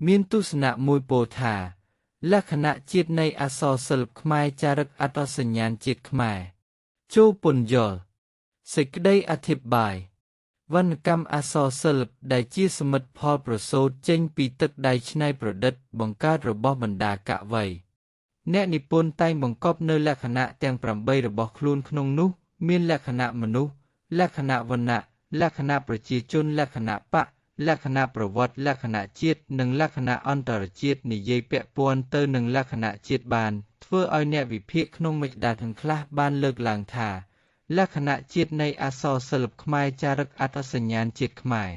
មានទស្សនៈមួយពោលថាលក្ខណៈជាតិនៃអក្សរសិល្ប៍ខ្មែរចារឹកអត្តសញ្ញាណជាតិខ្មែរចូលពន្យល់សេចក្តីអធិប្បាយវណ្ណកម្មអក្សរសិល្ប៍ដែលជាសមិទ្ធផលប្រសូតចេញពីទឹកដៃច្នៃប្រឌិតបង្កើតរបស់បណ្ដាកវីអ្នកនិពន្ធតែងបង្កប់នៅលក្ខណៈទាំង8របស់ខ្លួនក្នុងនោះមានលក្ខណៈមនុស្សលក្ខណៈវណ្ណៈលក្ខណៈប្រជាជនលក្ខណៈបកលក្ខណៈប្រវត្តិលក្ខណៈជាតិនិងលក្ខណៈអន្តរជាតិនិយាយពាក់ព័ន្ធទៅនឹងលក្ខណៈជាតិបានធ្វើឲ្យអ្នកវិភាគក្នុងមេដាទាំងខ្លះបានលើកឡើងថាលក្ខណៈជាតិនៃអក្សរសិល្ប៍ខ្មែរចារឹកអត្តសញ្ញាណជាតិខ្មែរ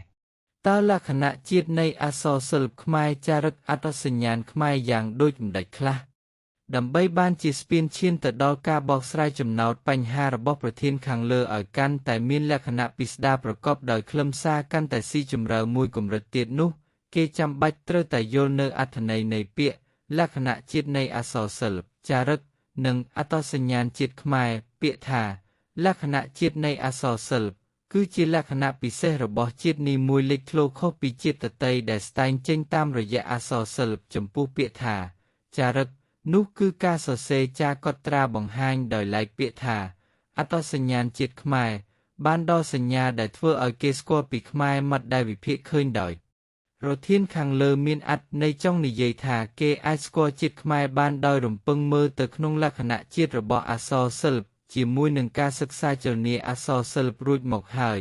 តើលក្ខណៈជាតិនៃអក្សរសិល្ប៍ខ្មែរចារឹកអត្តសញ្ញាណខ្មែរយ៉ាងដូចម្តេចខ្លះដើម្បីបានជាស្ពានឈានទៅដល់ការបកស្រាយចំណោទបញ្ហារបស់ប្រធានខាងលើឲ្យកាន់តែមានលក្ខណៈពិស្ដារប្រកបដោយខ្លឹមសារកាន់តែស៊ីជម្រៅមួយកម្រិតទៀតនោះគេចាំបាច់ត្រូវតែយល់នៅអត្ថន័យនៃពាក្យលក្ខណៈជាតិនៃអក្សរសិល្ប៍ចារឹកនិងអត្តសញ្ញាណជាតិខ្មែរពាក្យថាលក្ខណៈជាតិនៃអក្សរសិល្ប៍គឺជាលក្ខណៈពិសេសរបស់ជាតិនេះមួយលេចធ្លោខុសពីជាតិដទៃដែលស្តែងចេញតាមរយៈអក្សរសិល្ប៍ចំពោះពាក្យថាចារឹកនោះគឺការសរសេរចារកត់ត្រាបង្ហាញដោយឡែកពាក្យថាអត្តសញ្ញាណជាតិខ្មែរបានដល់សញ្ញាដែលធ្វើឲ្យគេស្គាល់ពីខ្មែរមិត្តដែលវិភាគឃើញដោយរធានខាងលើមានអត្ថន័យចង់និយាយថាគេអាចស្គាល់ជាតិខ្មែរបានដោយរំពឹងមើលទៅក្នុងលក្ខណៈជាតិរបស់អក្សរសិល្ប៍ជាមួយនឹងការសិក្សាចលនាអក្សរសិល្ប៍រួចមកហើយ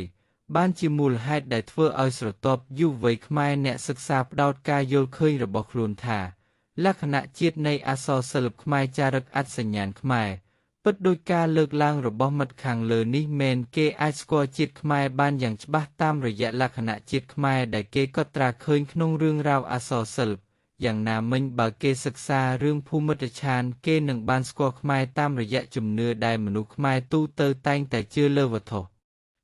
បានជាមូលហេតុដែលធ្វើឲ្យស្រទាប់យុវវ័យខ្មែរអ្នកសិក្សាផ្ដោតការយល់ឃើញរបស់ខ្លួនថាលក្ខណៈជាតិនៃអក្សរសិល្ប៍ខ្មែរចារឹកអត្តសញ្ញាណខ្មែរពិតដោយការលើកឡើងរបស់មិត្តខាងលើនេះមែនគេអាចស្គាល់ជាតិខ្មែរបានយ៉ាងច្បាស់តាមរយៈលក្ខណៈជាតិខ្មែរដែលគេកត់ត្រាឃើញក្នុងរឿងរ៉ាវអក្សរសិល្ប៍យ៉ាងណាមិញបើគេសិក្សារឿងភូមិដ្ឋានគេនឹងបានស្គាល់ខ្មែរតាមរយៈជំនឿដែលមនុស្សខ្មែរទូទៅតែងតែជឿលើវត្ថុ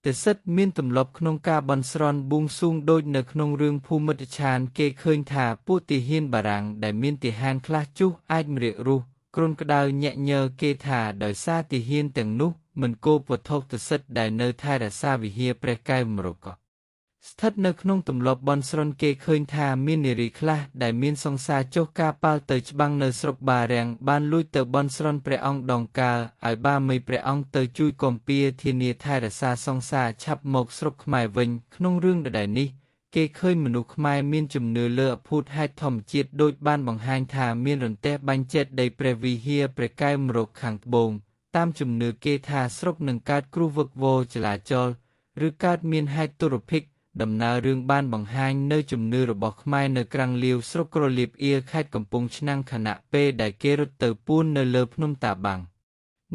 ទសិទ្ធមានទម្លាប់ក្នុងការបន់ស្រន់បួងសួងដូចនៅក្នុងរឿងភូមិដ្ឋានគេឃើញថាពួកទាហានបារាំងដែលមានទាហានខ្លះជុះអាចម្រាករស់គ្រុនក្តៅញាក់ញើគេថាដោយសារទាហានទាំងនោះមិនគោរពវត្ថុទសិទ្ធដែលនៅថែរក្សាវិហារព្រះកែវមរកតស្ថិតនៅក្នុងទម្លាប់បន់ស្រន់គេឃើញថាមាននារីខ្លះដែលមានសង្សារចុះការប៉ាល់ទៅច្បាំងនៅស្រុកបារាំងបានលួចទៅបន់ស្រន់ព្រះអង្គដងកើឲ្យបាមីព្រះអង្គទៅជួយគំពារធានាថែរក្សាសង្សារឆាប់មកស្រុកខ្មែរវិញក្នុងរឿងដដែលនេះគេឃើញមនុស្សខ្មែរមានជំនឿលើអភូតហេតុធម្មជាតិដូចបានបង្ហាញថាមានរន្ទះបាញ់ចេតដីព្រះវិហារព្រះកែវមរកខាងត្បូងតាមជំនឿគេថាស្រុកនឹងកើតគ្រោះវឹកវរចលាចលឬកើតមានហេតុទុរភិក្សដំណើររឿងបានបង្ហាញនៅជំនឿរបស់ខ្មែរនៅក្រាំងលាវស្រុកក្រលៀបអៀខេត្តកំពង់ឆ្នាំងខណៈពេលដែលគេរត់ទៅពួននៅលើភ្នំតាបាំង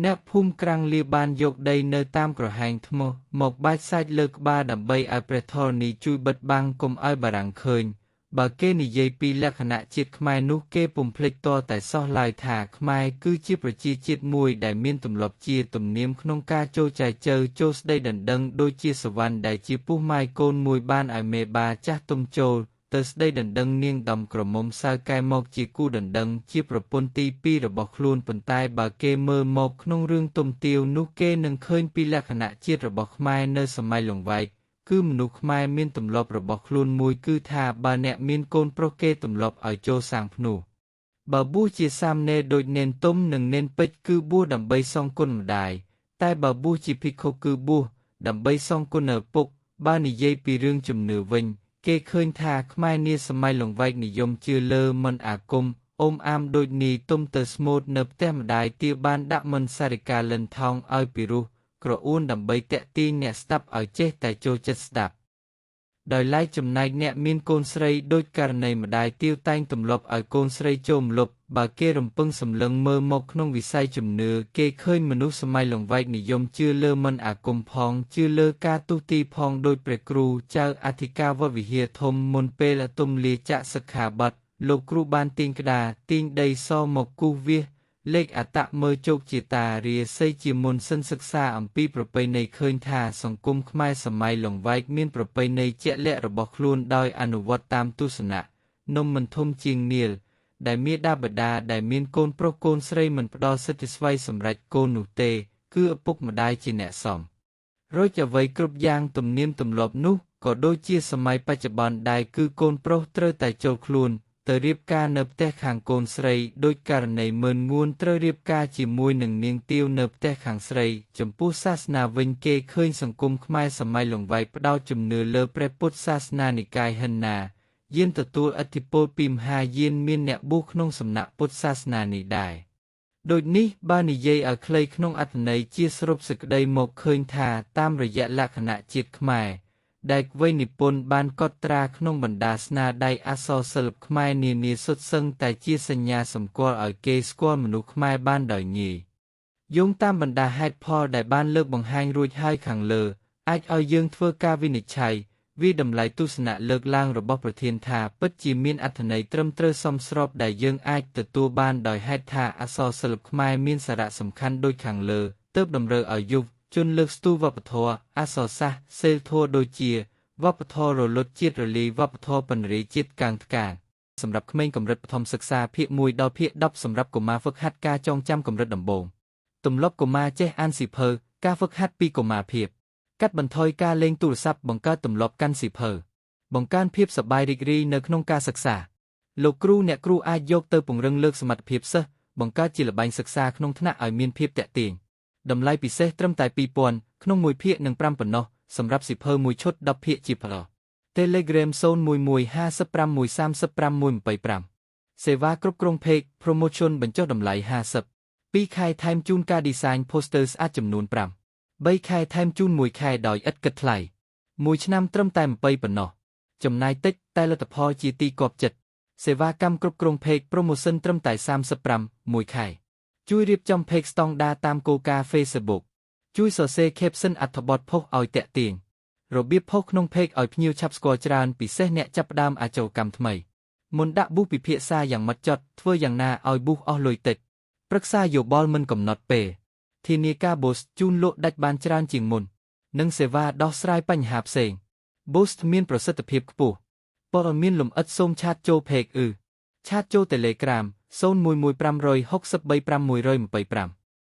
អ្នកភូមិក្រាំងលាវបានយកដីនៅតាមក្រហែងថ្មមកបាច់សាច់លើក្បាលដើម្បីឲ្យព្រះធរណីជួយបិទបាំងកុំឲ្យបារាំងឃើញបើគេនិយាយពីលក្ខណៈជាតិខ្មែរនោះគេពុំភ្លេចតតែសោះឡើយថាខ្មែរគឺជាប្រជាជាតិមួយដែលមានទម្លាប់ជាទំនៀមក្នុងការចូលចែចូវចូលស្ដីដណ្ដឹងដូចជាសវណ្ណដែលជាពុះម៉ាយកូនមួយបានឲ្យមេបាចាស់ទុំចូលទៅស្ដីដណ្ដឹងនាងដំក្រមុំសៅកែមកជាគូដណ្ដឹងជាប្រពន្ធទី2របស់ខ្លួនប៉ុន្តែបើគេមើលមកក្នុងរឿងទុំទាវនោះគេនឹងឃើញពីលក្ខណៈជាតិរបស់ខ្មែរនៅសម័យលង្វែកគឺមនុស្សខ្មែរមានទម្លាប់របស់ខ្លួនមួយគឺថាបើអ្នកមានកូនប្រុសគេទម្លាប់ឲ្យចូលសាងភ្នោះបើបួសជាសាមណេរដូចនេនទុំនិងនេនពេជ្រគឺបួសដើម្បីសងគុណម្ដាយតែបើបួសជាភិក្ខុគឺបួសដើម្បីសងគុណឪពុកបើនិយាយពីរឿងជំនឿវិញគេឃើញថាខ្មែរនាសម័យលង្វែកនិយមជឿលើមន្តអាគមអ៊ំអាមដូចនីទុំទៅស្មូតនៅផ្ទះម្ដាយទាបានដាក់មន្តសារិកាលិនថោងឲ្យពីរោះក្រអួនដើម្បីតាក់ទាញអ្នកស្ដាប់ឲ្យចេះតែចូលចិត្តស្ដាប់ដោយឡែកចំណែកអ្នកមានកូនស្រីដូចករណីម្ដាយទាវតែងទម្លាប់ឲ្យកូនស្រីចូលម្លប់បើគេរំពឹងសម្លឹងមើលមកក្នុងវិស័យជំនឿគេឃើញមនុស្សសម័យលង្វែកនិយមជឿលើមន្តអាគមផងជឿលើការទុទីផងដោយព្រះគ្រូចៅអធិការវត្តវិហារធំមុនពេលទុំលាចាកសិក្ខាបទលោកគ្រូបានទាញក្តារទាញដីសមកគូសវាសលេខអត្តមើលជោគជាតារាសីជាមុនសិនសិក្សាអំពីប្រពៃណីឃើញថាសង្គមខ្មែរសម័យលង្វែកមានប្រពៃណីជាក់លាក់របស់ខ្លួនដោយអនុវត្តតាមទស្សនៈនំមិនធំជាងនាលដែលមាតាបិតាដែលមានកូនប្រុសកូនស្រីមិនផ្ដល់សិទ្ធិស្វ័យសម្រេចកូននោះទេគឺឪពុកម្ដាយជាអ្នកសមរួចអ្វីគ្រប់យ៉ាងទំនៀមទម្លាប់នោះក៏ដូចជាសម័យបច្ចុប្បន្នដែរគឺកូនប្រុសត្រូវតែចូលខ្លួន ទៅរៀបការនៅផ្ទះខាងកូនស្រីដោយករណីមើលងួនត្រូវរៀបការជាមួយនឹងនាងទាវនៅផ្ទះខាងស្រីចំពោះសាសនាវិញគេឃើញសង្គមខ្មែរសម័យលង្វែកផ្ដោតជំនឿលើព្រះពុទ្ធសាសនានិកាយហិណ្ណាយានទទួលឥទ្ធិពលពីមហាយានមានអ្នកបួសក្នុងសំណាក់ពុទ្ធសាសនានេះដែរដូចនេះបើនិយាយឲ្យខ្លីក្នុងអត្ថន័យជាសរុបសេចក្តីមកឃើញថាតាមរយៈលក្ខណៈជាតិខ្មែរដែលវេយនិពន្ធបានកត់ត្រាក្នុងបណ្ដាស្នាដៃអក្សរសិល្ប៍ខ្មែរនានាសុទ្ធសឹងតែជាសញ្ញាសម្គាល់ឲ្យគេស្គាល់មនុស្សខ្មែរបានដោយងាយយោងតាមបណ្ដាហេតុផលដែលបានលើកបង្ហាញរួចហើយខាងលើអាចឲ្យយើងធ្វើការវិនិច្ឆ័យវិតម្លៃទស្សនៈលើកឡើងរបស់ប្រធានថាពិតជាមានអត្ថន័យត្រឹមត្រូវសមស្របដែលយើងអាចទទួលបានដោយហេតុថាអក្សរសិល្ប៍ខ្មែរមានសារៈសំខាន់ដូចខាងលើទើបតម្រូវឲ្យយុវជនលើកស្ទួយវប្បធម៌អក្សរសាស្ត្រសីលធម៌ដូចជាវប្បធម៌រលត់ជាតិរលាយវប្បធម៌បណ្ណាជាតិកាំងថ្កាសម្រាប់ក្មេងកម្រិតបឋមសិក្សាភាគ1ដល់ភាគ10សម្រាប់កុមារហ្វឹកហាត់ការចងចាំកម្រិតដំបូងទម្លាប់កុមារចេះអានសៀវភៅការហ្វឹកហាត់ពីកុមារភាពកាត់បន្ថយការលេងទូរស័ព្ទបង្កើតទម្លាប់កាន់សៀវភៅបង្កើនភាពសប្បាយរីករាយនៅក្នុងការសិក្សាលោកគ្រូអ្នកគ្រូអាចយកទៅពង្រឹងលើកសមត្ថភាពសិស្សបង្កើតជាល្បែងសិក្សាក្នុងថ្នាក់ឲ្យមានភាពទាក់ទាញតម្លៃពិសេសត្រឹមតែ 2,000 ក្នុង1ភាគនិង5ប៉ុណ្ណោះសម្រាប់សៀវភៅ1ឈុត10ភាគជាផល Telegram 011553525សេវាគ្រប់គ្រង Page Promotion បញ្ចុះតម្លៃ50 2 ខែថែមជូនការ Design Poster ស្អាតចំនួន5 3 ខែថែមជូន1ខែដោយឥតគិតថ្លៃ1ឆ្នាំត្រឹមតែ20ប៉ុណ្ណោះចំណាយតិចតែលទ្ធផលជាទីគាប់ចិត្តសេវាកម្មគ្រប់គ្រង Page Promotion ត្រឹមតែ35 1ខែជួយរៀបចំ Page ស្តង់ដារតាមគោលការណ៍ Facebook ជួយសរសេរ Caption អត្ថបទផុសឲ្យទាក់ទាញរបៀបផុសក្នុង Page ឲ្យភ្ញៀវឆាប់ស្គាល់ច្រើនពិសេសអ្នកចាប់ផ្ដើមអាជីវកម្មថ្មីមុនដាក់ប៊ូសពិភាក្សាយ៉ាងម៉ត់ចត់ធ្វើយ៉ាងណាឲ្យប៊ូសអស់លុយតិចប្រឹក្សាយោបល់មិនកំណត់ពេលធានាការបូស្តជូនលក់ដាច់បានច្រើនជាងមុននិងសេវាដោះស្រាយបញ្ហាផ្សេងបូស្តមានប្រសិទ្ធភាពខ្ពស់ព័ត៌មានលម្អិតសូមឆាតចូល Page ឆាតចូល Telegram 011563525